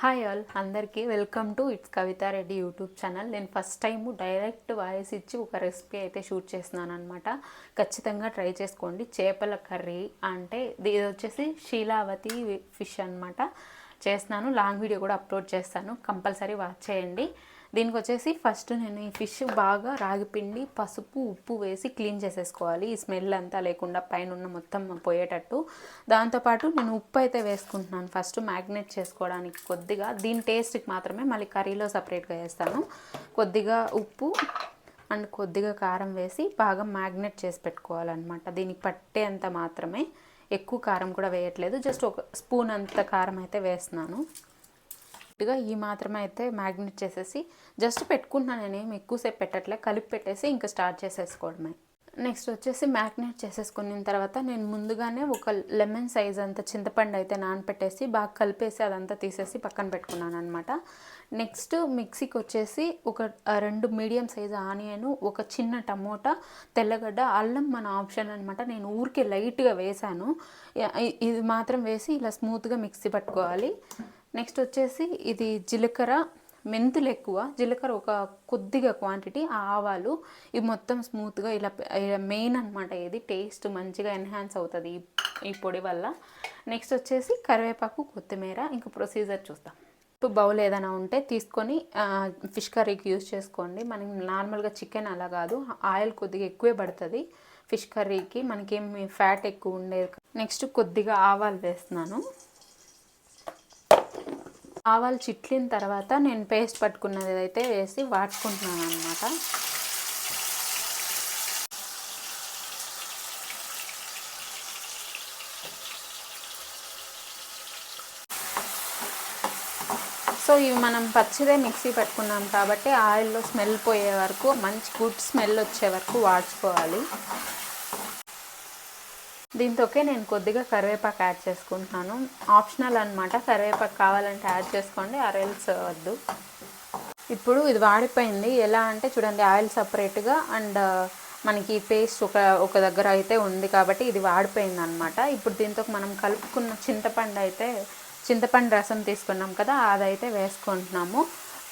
Hi all అందరికీ welcome to it's Kavitha Reddy YouTube channel. నేను first time direct voice ఇచ్చి ఒక రెసిపీ అయితే షూట్ చేస్తున్నాను అనమాట. ఖచ్చితంగా ట్రై చేసుకోండి. చేపల కర్రీ అంటే ఇది వచ్చేసి శీలావతి ఫిష్ అనమాట. చేస్తున్నాను, లాంగ్ వీడియో కూడా అప్లోడ్ చేస్తాను, కంపల్సరీ వాచ్ చేయండి. దీనికి వచ్చేసి ఫస్ట్ నేను ఈ ఫిష్ బాగా రాగిపిండి, పసుపు, ఉప్పు వేసి క్లీన్ చేసేసుకోవాలి, ఈ స్మెల్ అంతా లేకుండా పైన ఉన్న మొత్తం పోయేటట్టు. దాంతోపాటు నేను ఉప్పు అయితే వేసుకుంటున్నాను ఫస్ట్ మ్యాగ్నేట్ చేసుకోవడానికి కొద్దిగా, దీని టేస్ట్కి మాత్రమే, మళ్ళీ కర్రీలో సపరేట్గా వేస్తాను. కొద్దిగా ఉప్పు అండ్ కొద్దిగా కారం వేసి బాగా మ్యాగ్నేట్ చేసి పెట్టుకోవాలన్నమాట. దీనికి పట్టేంత మాత్రమే, ఎక్కువ కారం కూడా వేయట్లేదు, జస్ట్ ఒక స్పూన్ అంత కారం అయితే వేస్తున్నాను. ఈ మాత్రమే అయితే మ్యాగ్నేట్ చేసేసి జస్ట్ పెట్టుకుంటున్నాను, నేనేం ఎక్కువసేపు పెట్టట్లే, కలిపి పెట్టేసి ఇంకా స్టార్ట్ చేసేసుకోవడమే. నెక్స్ట్ వచ్చేసి మ్యాగ్నేట్ చేసేసుకున్న తర్వాత నేను ముందుగానే ఒక లెమన్ సైజ్ అంత చింతపండు అయితే నానపెట్టేసి బాగా కలిపేసి అదంతా తీసేసి పక్కన పెట్టుకున్నాను అనమాట. నెక్స్ట్ మిక్సీకి వచ్చేసి ఒక 2 మీడియం సైజ్ ఆనియన్, ఒక చిన్న టమోటా, తెల్లగడ్డ, అల్లం మన ఆప్షన్ అనమాట. నేను ఊరికే లైట్గా వేసాను, ఇది మాత్రం వేసి ఇలా స్మూత్గా మిక్సీ పట్టుకోవాలి. నెక్స్ట్ వచ్చేసి ఇది జీలకర్ర, మెంతులు ఎక్కువ, జీలకర్ర ఒక కొద్దిగా క్వాంటిటీ, ఆవాలు, ఇవి మొత్తం స్మూత్గా ఇలా మెయిన్ అనమాట. ఇది టేస్ట్ మంచిగా ఎన్హాన్స్ అవుతుంది ఈ పొడి వల్ల. నెక్స్ట్ వచ్చేసి కరివేపాకు, కొత్తిమీర. ఇంకా ప్రొసీజర్ చూస్తాం. ఇప్పుడు బౌల్ ఏదైనా ఉంటే తీసుకొని ఫిష్ కర్రీకి యూజ్ చేసుకోండి. మనకి నార్మల్గా చికెన్ అలా కాదు, ఆయిల్ కొద్దిగా ఎక్కువే పడుతుంది ఫిష్ కర్రీకి, మనకేమి ఫ్యాట్ ఎక్కువ ఉండేది. నెక్స్ట్ కొద్దిగా ఆవాలు వేస్తున్నాను. ఆవాలు చిట్లిన తర్వాత నేను పేస్ట్ పట్టుకున్నది అయితే వేసి వాడుకుంటున్నాను అనమాట. సో ఇవి మనం పచ్చిదే మిక్సీ పెట్టుకున్నాం కాబట్టి ఆయిల్లో స్మెల్ పోయే వరకు, మంచి గుడ్ స్మెల్ వచ్చే వరకు వాడుకోవాలి. దీంతోకే నేను కొద్దిగా కరివేపాకు యాడ్ చేసుకుంటున్నాను, ఆప్షనల్ అనమాట. కరివేపాకు కావాలంటే యాడ్ చేసుకోండి, ఆరెల్స్ వద్దు. ఇప్పుడు ఇది వాడిపోయింది. ఎలా అంటే చూడండి, ఆయిల్ సపరేట్గా అండ్ మనకి పేస్ట్ ఒక దగ్గర అయితే ఉంది కాబట్టి ఇది వాడిపోయింది అనమాట. ఇప్పుడు దీంతో మనం కలుపుకున్న చింతపండు రసం తీసుకున్నాం కదా, అదైతే వేసుకుంటున్నాము.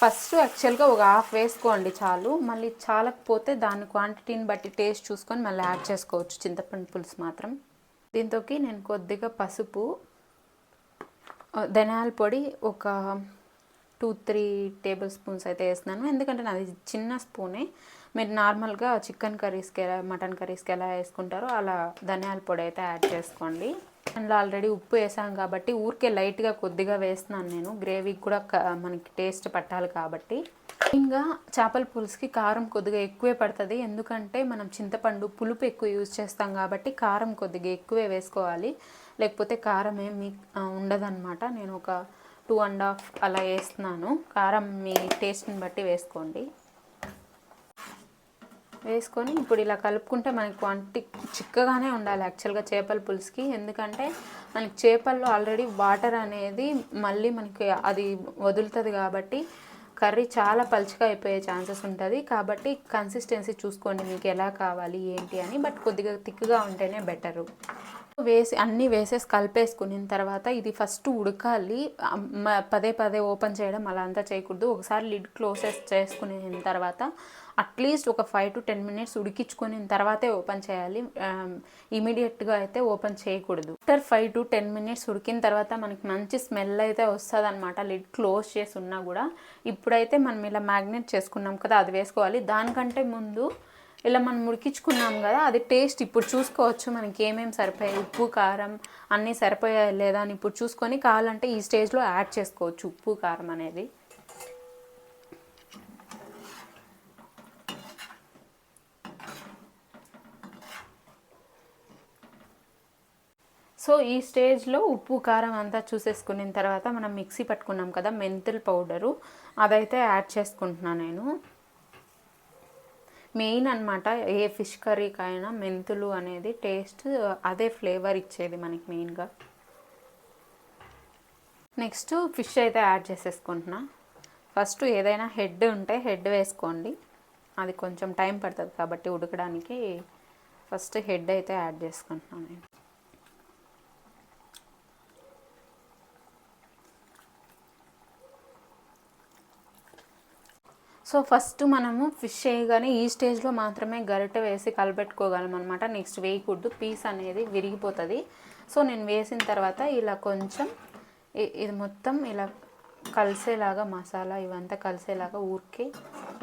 ఫస్ట్ యాక్చువల్గా ఒక హాఫ్ వేసుకోండి చాలు, మళ్ళీ చాలకపోతే దాని క్వాంటిటీని బట్టి టేస్ట్ చూసుకొని మళ్ళీ యాడ్ చేసుకోవచ్చు చింతపండు పులుసు మాత్రం. దీంతోకి నేను కొద్దిగా పసుపు, ధనియాల పొడి ఒక 2-3 టేబుల్ స్పూన్స్ అయితే వేస్తున్నాను, ఎందుకంటే నాది చిన్న స్పూనే. మీరు నార్మల్గా చికెన్ కర్రీస్కి ఎలా, మటన్ కర్రీస్కి ఎలా వేసుకుంటారో అలా ధనియాల పొడి అయితే యాడ్ చేసుకోండి. అందులో ఆల్రెడీ ఉప్పు వేసాం కాబట్టి ఊరికే లైట్గా కొద్దిగా వేస్తున్నాను నేను, గ్రేవీకి కూడా మనకి టేస్ట్ పట్టాలి కాబట్టి. ఇంకా చేపల పులుసుకి కారం కొద్దిగా ఎక్కువే పడుతుంది, ఎందుకంటే మనం చింతపండు పులుపు ఎక్కువ యూజ్ చేస్తాం కాబట్టి కారం కొద్దిగా ఎక్కువే వేసుకోవాలి, లేకపోతే కారం ఏమి ఉండదన్నమాట. నేను ఒక 2.5 అలా వేస్తున్నాను. కారం మీ టేస్ట్ని బట్టి వేసుకోండి. వేసుకొని ఇప్పుడు ఇలా కలుపుకుంటే మనకి క్వాంటిటీ చిక్కగానే ఉండాలి యాక్చువల్గా చేపల పులుసుకి, ఎందుకంటే మనకి చేపల్లో ఆల్రెడీ వాటర్ అనేది మళ్ళీ మనకి అది వదులుతుంది కాబట్టి కర్రీ చాలా పలుచగా అయిపోయే ఛాన్సెస్ ఉంటుంది. కాబట్టి కన్సిస్టెన్సీ చూసుకోండి మీకు ఎలా కావాలి ఏంటి అని, బట్ కొద్దిగా థిక్గా ఉంటేనే బెటరు. అన్నీ వేసేసి కలిపేసుకున్న తర్వాత ఇది ఫస్ట్ ఉడకాలి, పదే పదే ఓపెన్ చేయడం అలా అంతా చేయకూడదు. ఒకసారి లిడ్ క్లోజ్ చేసుకున్న తర్వాత అట్లీస్ట్ ఒక 5 to 10 minutes ఉడికించుకున్న తర్వాతే ఓపెన్ చేయాలి, ఇమీడియట్గా అయితే ఓపెన్ చేయకూడదు. ఆఫ్టర్ 5 to 10 minutes ఉడికిన తర్వాత మనకి మంచి స్మెల్ అయితే వస్తుంది అనమాట, లిడ్ క్లోజ్ చేసి ఉన్నా కూడా. ఇప్పుడైతే మనం ఇలా మ్యాగ్నేట్ చేసుకున్నాం కదా, అది వేసుకోవాలి. దానికంటే ముందు ఇలా మనం ఉడికించుకున్నాం కదా, అది టేస్ట్ ఇప్పుడు చూసుకోవచ్చు మనకి ఏమేమి సరిపోయాయి, ఉప్పు కారం అన్నీ సరిపోయాయి లేదా అని ఇప్పుడు చూసుకొని కావాలంటే ఈ స్టేజ్లో యాడ్ చేసుకోవచ్చు ఉప్పు కారం అనేది. సో ఈ స్టేజ్లో ఉప్పు కారం అంతా చూసేసుకున్న తర్వాత మనం మిక్సీ పట్టుకున్నాం కదా మెంతుల పౌడరు, అదైతే యాడ్ చేసుకుంటున్నాను నేను. మెయిన్ అనమాట ఏ ఫిష్ కర్రీకైనా మెంతులు అనేది టేస్ట్, అదే ఫ్లేవర్ ఇచ్చేది మనకి మెయిన్గా. నెక్స్ట్ ఫిష్ అయితే యాడ్ చేసేసుకుంటున్నా. ఫస్ట్ ఏదైనా హెడ్ ఉంటే హెడ్ వేసుకోండి, అది కొంచెం టైం పడుతుంది కాబట్టి ఉడకడానికి. ఫస్ట్ హెడ్ అయితే యాడ్ చేసుకుంటున్నాను నేను. సో ఫస్ట్ మనము ఫిష్ వేయగానే ఈ స్టేజ్లో మాత్రమే గరిటె వేసి కలపెట్టుకోగలం అనమాట. నెక్స్ట్ వేయకూడదు, పీస్ అనేది విరిగిపోతుంది. సో నేను వేసిన తర్వాత ఇలా కొంచెం ఇది మొత్తం ఇలా కలిసేలాగా, మసాలా ఇవంతా కలిసేలాగా ఊరికే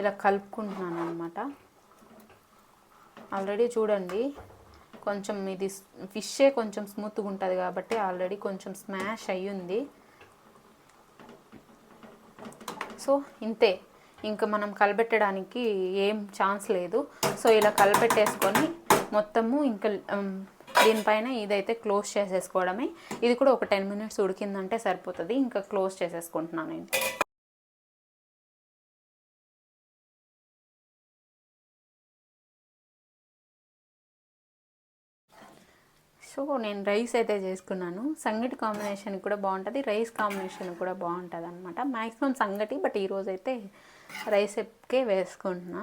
ఇలా కలుపుకుంటున్నాను అనమాట. ఆల్రెడీ చూడండి కొంచెం ఇది ఫిషే కొంచెం స్మూత్గా ఉంటుంది కాబట్టి ఆల్రెడీ కొంచెం స్మాష్ అయ్యింది. సో ఇంతే, ఇంకా మనం కలబెట్టడానికి ఏం ఛాన్స్ లేదు. సో ఇలా కలబెట్టేసుకొని మొత్తము ఇంకా దీనిపైన ఇదైతే క్లోజ్ చేసేసుకోవడమే. ఇది కూడా ఒక 10 minutes ఉడికిందంటే సరిపోతుంది. ఇంకా క్లోజ్ చేసేసుకుంటున్నాను నేను. సో నేను రైస్ అయితే చేసుకున్నాను. సంగటి కాంబినేషన్ కూడా బాగుంటుంది, రైస్ కాంబినేషన్ కూడా బాగుంటుంది అనమాట. మ్యాక్సిమం సంగటి, బట్ ఈరోజు అయితే రైస్ ఎప్పుకే వేసుకుంటున్నా.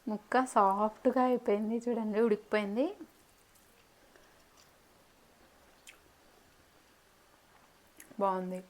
ముక్క సాఫ్ట్గా అయిపోయింది చూడండి, ఉడికిపోయింది. బాగుంది.